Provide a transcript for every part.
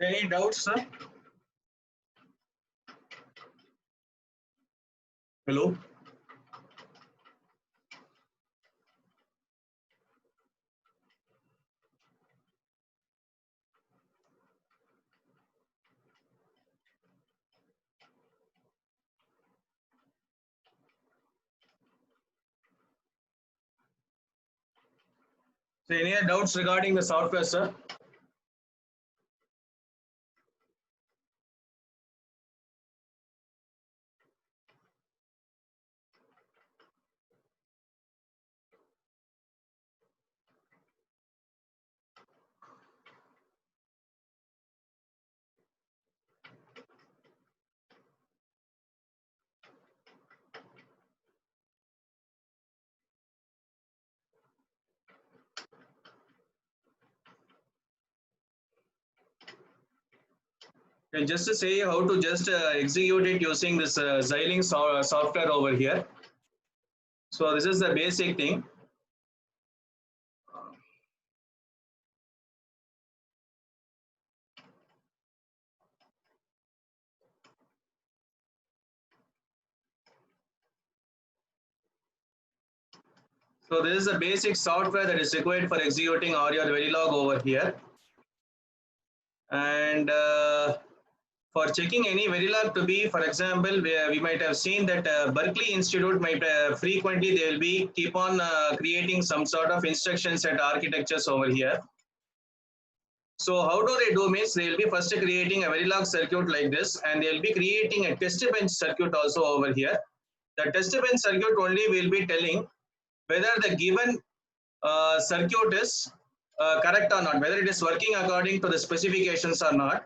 Any doubts, sir? Hello? So any doubts regarding the software, sir? And just to say how to just execute it using this Xilinx software over here. So this is the basic thing. So this is the basic software that is required for executing Aureole Verilog over here. And for checking any Verilog to be, for example, we might have seen that Berkeley Institute might frequently they will be keep on creating some sort of instruction set architectures over here. So how do they do means they will be first creating a Verilog circuit like this, and they will be creating a test bench circuit also over here. The test bench circuit only will be telling whether the given circuit is correct or not, whether it is working according to the specifications or not.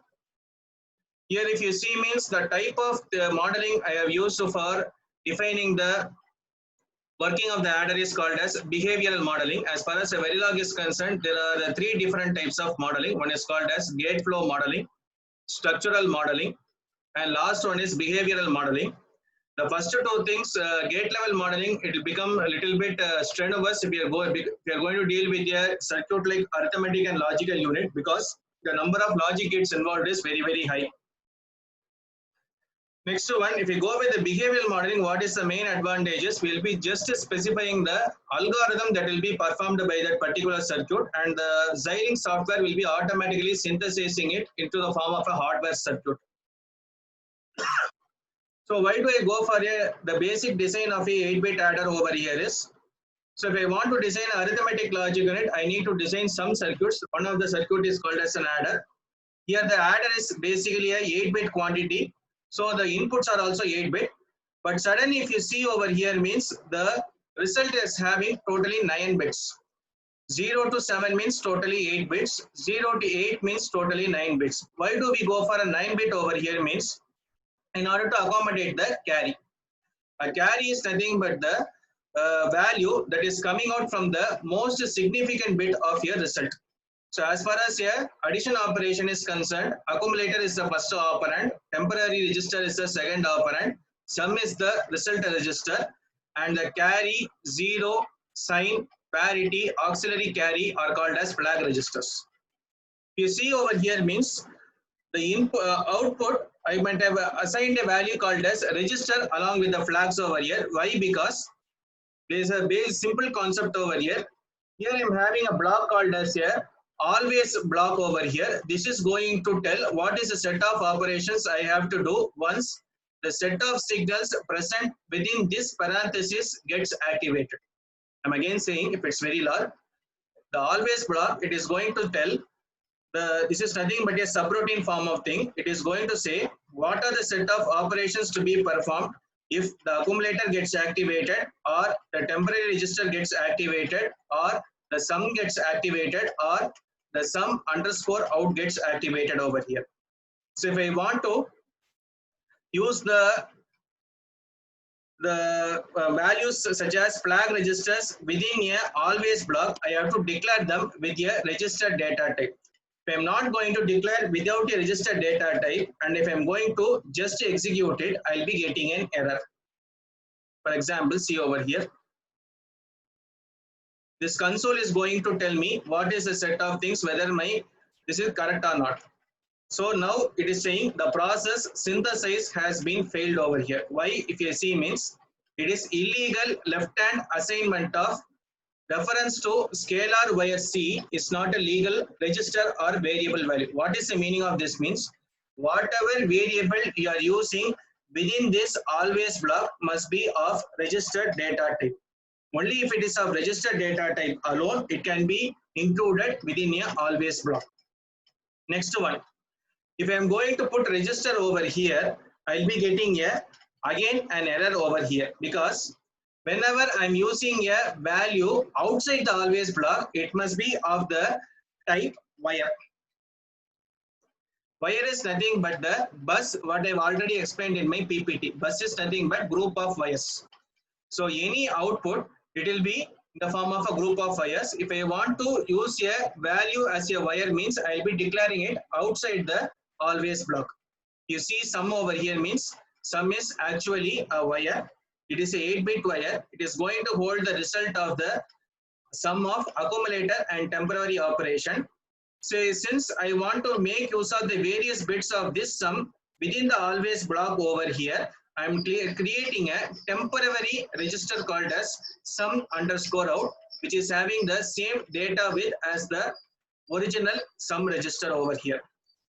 Here if you see means the type of modeling I have used for defining the working of the adder is called as behavioral modeling. As far as a Verilog is concerned, there are three different types of modeling. One is called as gate flow modeling, structural modeling, and last one is behavioral modeling. The first two things, gate level modeling, it will become a little bit strenuous if you are going to deal with a circuit like arithmetic and logical unit, because the number of logic gates involved is very, very high. Next one, if we go with the behavioral modeling, what is the main advantages? We will be just specifying the algorithm that will be performed by that particular circuit, and the Xilinx software will be automatically synthesizing it into the form of a hardware circuit. So why do I go for the basic design of a 8-bit adder over here is, so if I want to design arithmetic logic unit, I need to design some circuits. One of the circuit is called as an adder. Here the adder is basically a 8-bit quantity. So the inputs are also 8-bit. But suddenly if you see over here means the result is having totally 9 bits. 0 to 7 means totally 8 bits. 0 to 8 means totally 9 bits. Why do we go for a 9-bit over here means, in order to accommodate the carry. A carry is nothing but the value that is coming out from the most significant bit of your result. So as far as your addition operation is concerned, accumulator is the first operand, temporary register is the second operand, sum is the result register, and the carry, zero, sign, parity, auxiliary carry are called as flag registers. You see over here means the input output, I might have assigned a value called as register along with the flags over here. Why? Because there is a very simple concept over here. Here I am having a block called as a always block over here. This is going to tell what is the set of operations I have to do once the set of signals present within this parenthesis gets activated. I'm again saying if it's very large, the always block, it is going to tell this is nothing but a subroutine form of thing. It is going to say what are the set of operations to be performed if the accumulator gets activated, or the temporary register gets activated, or the sum gets activated, or the sum underscore out gets activated over here. So if I want to use the the values such as flag registers within a always block, I have to declare them with a registered data type. If I'm not going to declare without a registered data type, and if I'm going to just execute it, I'll be getting an error. For example, see over here. This console is going to tell me what is the set of things, whether this is correct or not. So now it is saying the process synthesis has been failed over here. Why? If you see means it is illegal left-hand assignment of reference to scalar wire C is not a legal register or variable value. What is the meaning of this means? Whatever variable you are using within this always block must be of registered data type. Only if it is of registered data type alone, it can be included within a always block. Next one. If I am going to put register over here, I'll be getting again an error over here, because whenever I'm using a value outside the always block, it must be of the type wire. Wire is nothing but the bus, what I've already explained in my PPT. Bus is nothing but group of wires. So any output, it will be in the form of a group of wires. If I want to use a value as a wire means, I'll be declaring it outside the always block. You see sum over here means sum is actually a wire. It is a 8-bit wire. It is going to hold the result of the sum of accumulator and temporary operation. So since I want to make use of the various bits of this sum within the always block over here, I am creating a temporary register called as sum underscore out, which is having the same data width as the original sum register over here.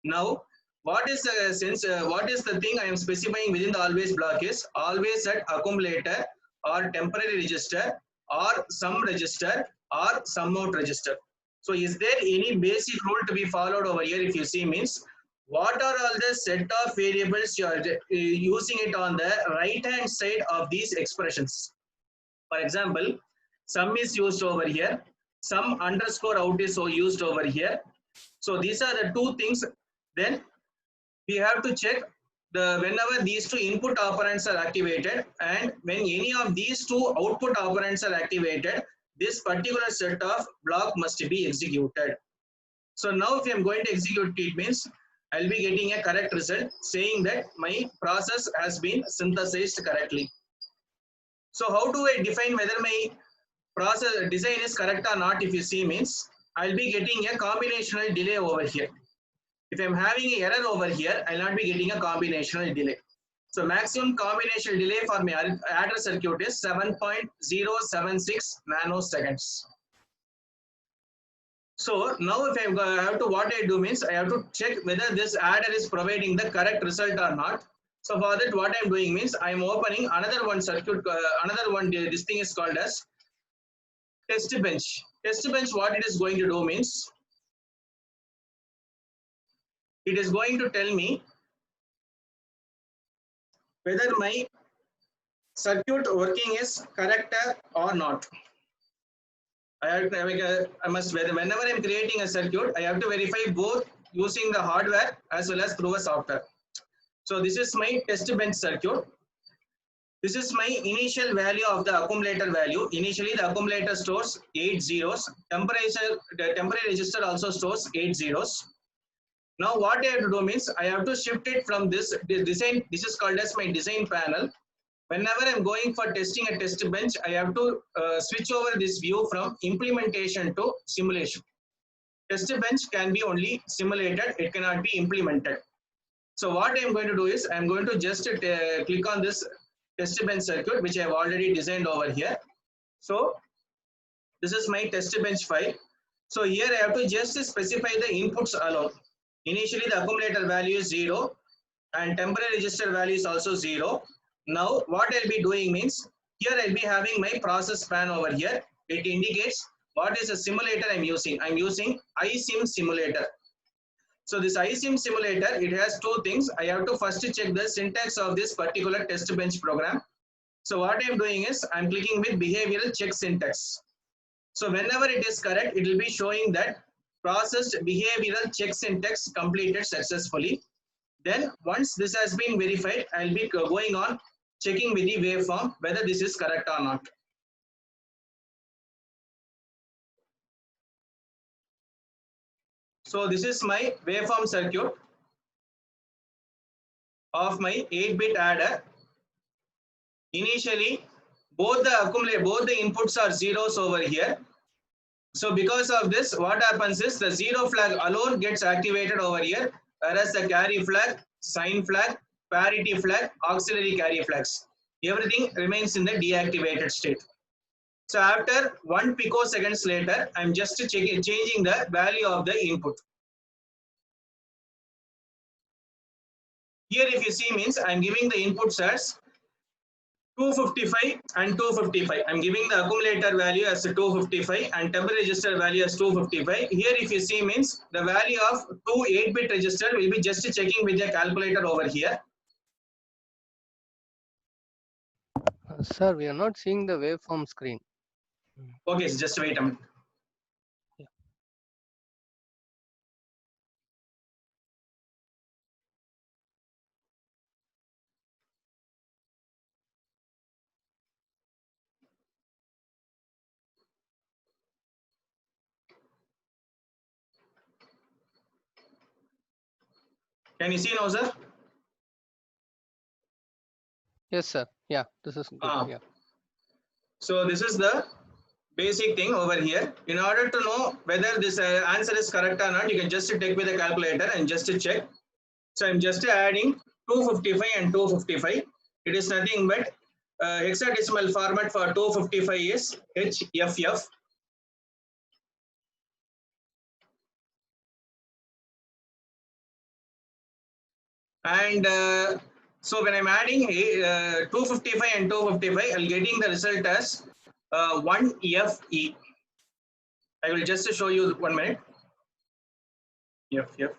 Now, what is the thing I am specifying within the always block is always at accumulator or temporary register or sum register or sum out register. So is there any basic rule to be followed over here? If you see means, what are all the set of variables you are using it on the right hand side of these expressions? For example, sum is used over here, sum underscore out is used over here. So these are the two things. Then we have to check whenever these two input operands are activated, and when any of these two output operands are activated, this particular set of block must be executed. So now if I am going to execute it means, I'll be getting a correct result saying that my process has been synthesized correctly. So how do I define whether my process design is correct or not? If you see means, I'll be getting a combinational delay over here. If I'm having an error over here, I'll not be getting a combinational delay. So maximum combinational delay for my adder circuit is 7.076 nanoseconds. So now if I have to, what I do means I have to check whether this adder is providing the correct result or not. So for that, what I'm doing means I'm opening another one circuit, this thing is called as test bench. Test bench, what it is going to do means, it is going to tell me whether my circuit working is correct or not. Whenever I'm creating a circuit, I have to verify both using the hardware as well as through a software. So this is my test bench circuit. This is my initial value of the accumulator value. Initially, the accumulator stores 8 zeros. The temporary register also stores 8 zeros. Now what I have to do means I have to shift it from this design. This is called as my design panel. Whenever I'm going for testing a test bench, I have to switch over this view from implementation to simulation. Test bench can be only simulated, it cannot be implemented. So what I'm going to do is I'm going to just click on this test bench circuit, which I have already designed over here. So this is my test bench file. So here I have to just specify the inputs alone. Initially the accumulator value is 0 and temporary register value is also 0. Now what I'll be doing means, here I'll be having my process span over here. It indicates what is the simulator I'm using. I'm using iSim simulator. So this iSim simulator, it has two things. I have to first check the syntax of this particular test bench program. So what I'm doing is I'm clicking with behavioral check syntax. So whenever it is correct, it will be showing that processed behavioral check syntax completed successfully. Then once this has been verified, I'll be going on checking with the waveform whether this is correct or not. So this is my waveform circuit of my 8-bit adder. Initially, both the inputs are zeros over here. So because of this, what happens is the zero flag alone gets activated over here, whereas the carry flag, sign flag, parity flag, auxiliary carry flags, everything remains in the deactivated state. So after 1 picoseconds later, I'm just changing the value of the input. Here if you see means I'm giving the inputs as 255 and 255. I'm giving the accumulator value as 255 and temp register value as 255. Here if you see means the value of 2 8-bit register will be just checking with the calculator over here. Sir, we are not seeing the waveform screen. Okay, so just wait a minute. Yeah. Can you see now, sir? Yes, sir. Yeah, this is good. Yeah. So this is the basic thing over here. In order to know whether this answer is correct or not, you can just take with the calculator and just check. So I'm just adding 255 and 255. It is nothing but hexadecimal format for 255 is HFF. And so when I'm adding 255 and 255, I'll getting the result as 1FE. I will just show you 1 minute. FF.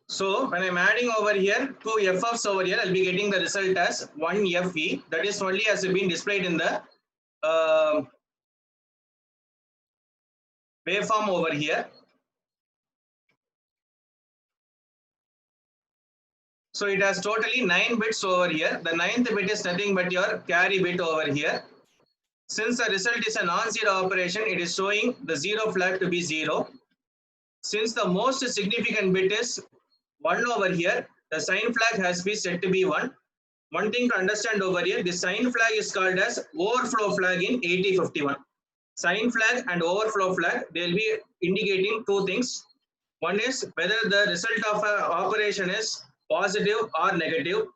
So when I'm adding over here 2 FFs over here, I'll be getting the result as 1 FE. That is only has been displayed in the waveform over here. So it has totally 9 bits over here. The 9th bit is nothing but your carry bit over here. Since the result is a non-zero operation, it is showing the zero flag to be 0. Since the most significant bit is 1 over here, the sign flag has been set to be 1. One thing to understand over here, the sign flag is called as overflow flag in 8051. Sign flag and overflow flag, they will be indicating two things. One is whether the result of an operation is positive or negative.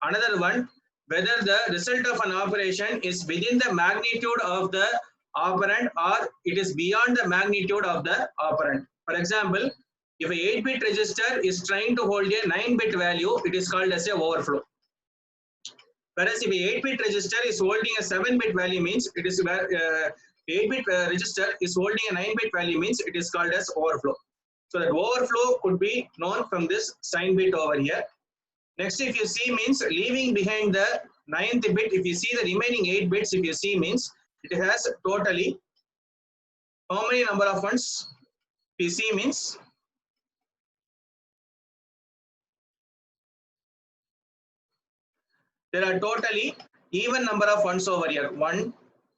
Another one, whether the result of an operation is within the magnitude of the operand or it is beyond the magnitude of the operand. For example, if a 8-bit register is trying to hold a 9-bit value, it is called as a overflow. Whereas if a 8-bit register is holding a 7-bit value means it is 8-bit register is holding a 9-bit value means it is called as overflow. So that overflow could be known from this sign bit over here. Next, if you see means leaving behind the 9th bit, if you see the remaining 8 bits, if you see means it has totally how many number of ones? If you see means there are totally even number of ones over here. 1,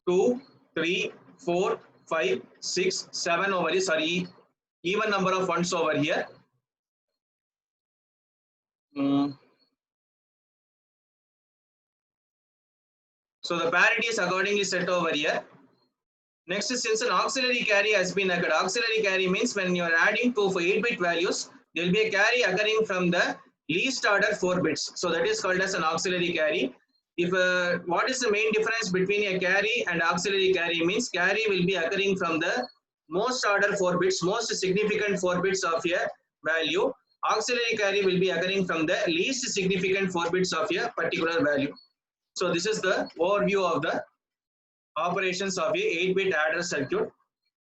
2, 3, 4, 5, 6, 7 over here. Sorry, even number of ones over here. So the parity is accordingly set over here. Next, since an auxiliary carry has been occurred, auxiliary carry means when you are adding two 8-bit values, there will be a carry occurring from the least order 4 bits. So that is called as an auxiliary carry. If what is the main difference between a carry and auxiliary carry means carry will be occurring from the most order 4 bits, most significant 4 bits of a value. Auxiliary carry will be occurring from the least significant 4 bits of a particular value. So this is the overview of the operations of a 8-bit adder circuit.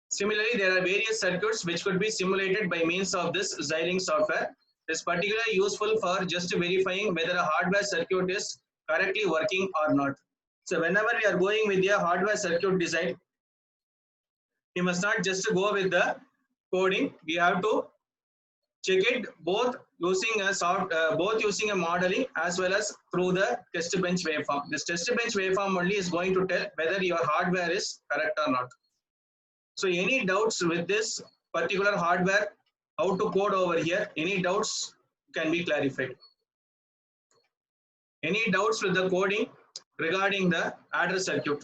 Similarly, there are various circuits which could be simulated by means of this Xilinx software. This is particularly useful for just verifying whether a hardware circuit is correctly working or not. So whenever we are going with a hardware circuit design, we must not just go with the coding. We have to check it both using a modeling as well as through the test bench waveform. This test bench waveform only is going to tell whether your hardware is correct or not. So any doubts with this particular hardware, how to code over here, any doubts can be clarified. Any doubts with the coding regarding the adder circuit?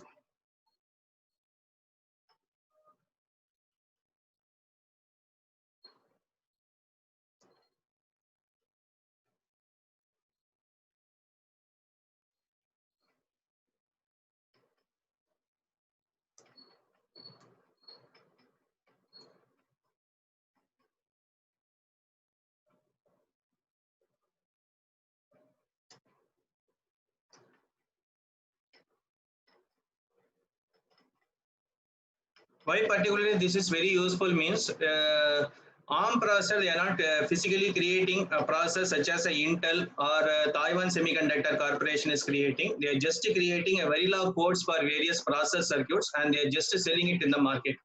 Why particularly this is very useful means ARM processor, they are not physically creating a process such as a Intel or Taiwan Semiconductor Corporation is creating. They are just creating a Verilog codes for various process circuits and they are just selling it in the market.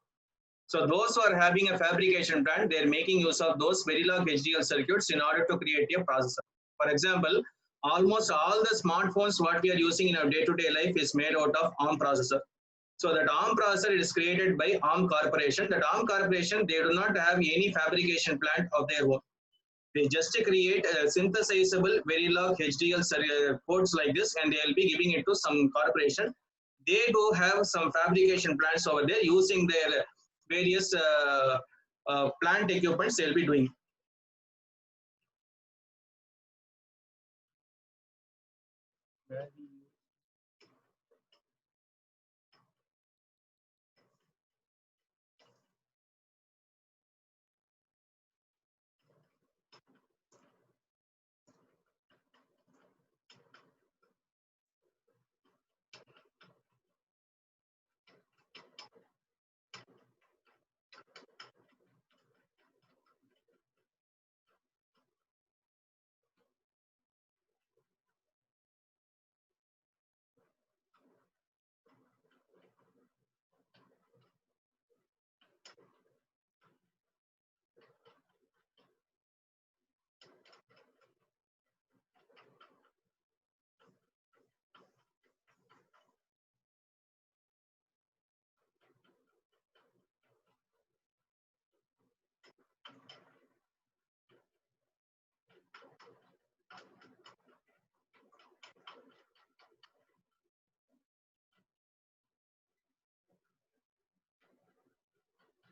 So those who are having a fabrication plant, they are making use of those Verilog HDL circuits in order to create a processor. For example, almost all the smartphones what we are using in our day-to-day life is made out of ARM processor. So that ARM processor is created by ARM Corporation. That ARM Corporation, they do not have any fabrication plant of their own. They just create a synthesizable Verilog HDL codes like this and they will be giving it to some corporation. They do have some fabrication plants over there using their various plant equipments they will be doing.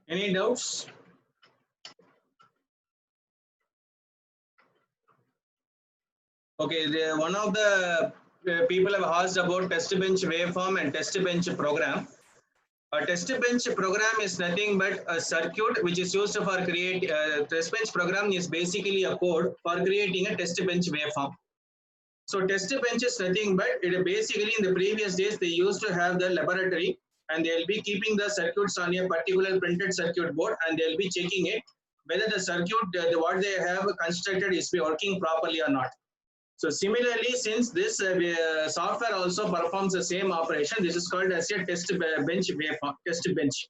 Any doubts? Okay, one of the people have asked about test bench waveform and test bench program. A test bench program is nothing but a circuit which is used for create. Test bench program is basically a code for creating a test bench waveform. So test bench is nothing but it basically in the previous days they used to have the laboratory and they will be keeping the circuits on a particular printed circuit board and they will be checking it whether the circuit what they have constructed is working properly or not. So similarly, since this software also performs the same operation, this is called as a test bench waveform, test bench.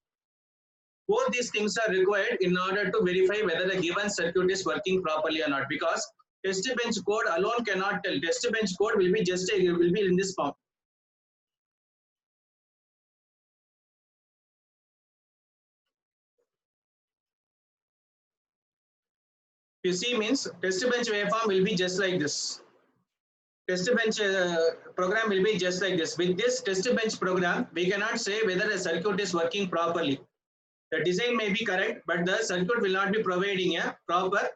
Both these things are required in order to verify whether the given circuit is working properly or not. Because test bench code alone cannot tell. Test bench code will be just will be in this form. You see, means test bench waveform will be just like this. Test bench program will be just like this. With this test bench program, we cannot say whether the circuit is working properly. The design may be correct, but the circuit will not be providing a proper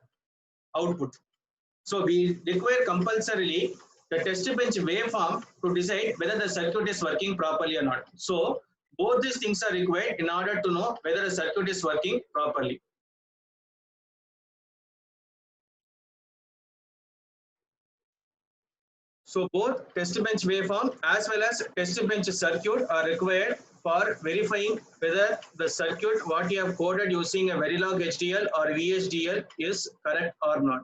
output. So we require compulsorily the test bench waveform to decide whether the circuit is working properly or not. So Both these things are required in order to know whether a circuit is working properly. So both test bench waveform as well as test bench circuit are required for verifying whether the circuit what you have coded using a Verilog HDL or VHDL is correct or not.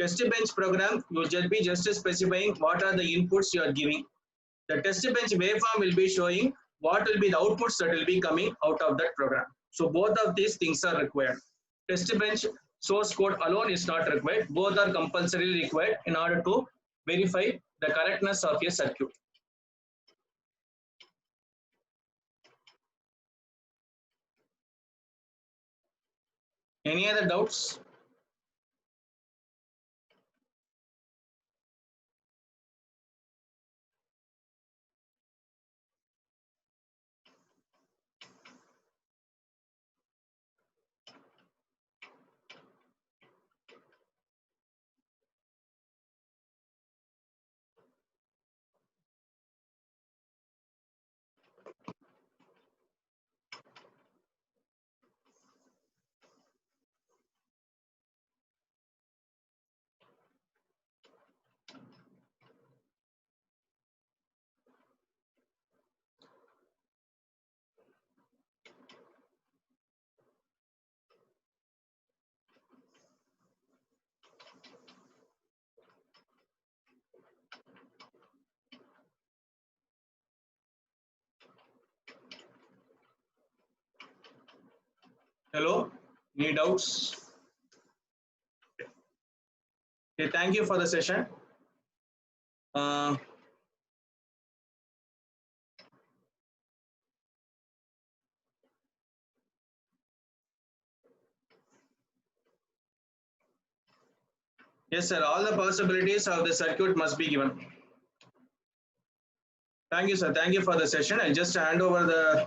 Test bench program, you will just be specifying what are the inputs you are giving. The test bench waveform will be showing what will be the outputs that will be coming out of that program. So both of these things are required. Test bench source code alone is not required. Both are compulsorily required in order to verify the correctness of a circuit. Any other doubts? Hello, any doubts? Okay, thank you for the session. Yes, sir. All the possibilities of the circuit must be given. Thank you, sir. Thank you for the session. I'll just hand over the.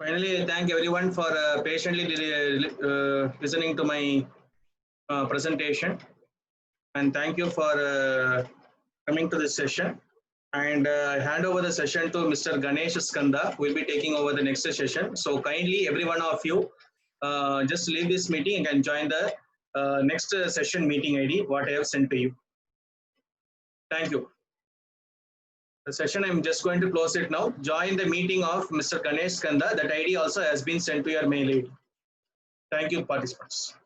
Finally, I thank everyone for patiently listening to my presentation, and thank you for coming to this session. And I hand over the session to Mr. Ganesh Skanda, who will be taking over the next session. So kindly, every one of you, just leave this meeting and join the next session meeting ID, what I have sent to you. Thank you. The session, I'm just going to close it now. Join the meeting of Mr. Ganesh Skanda. That ID also has been sent to your mail ID. Thank you, participants.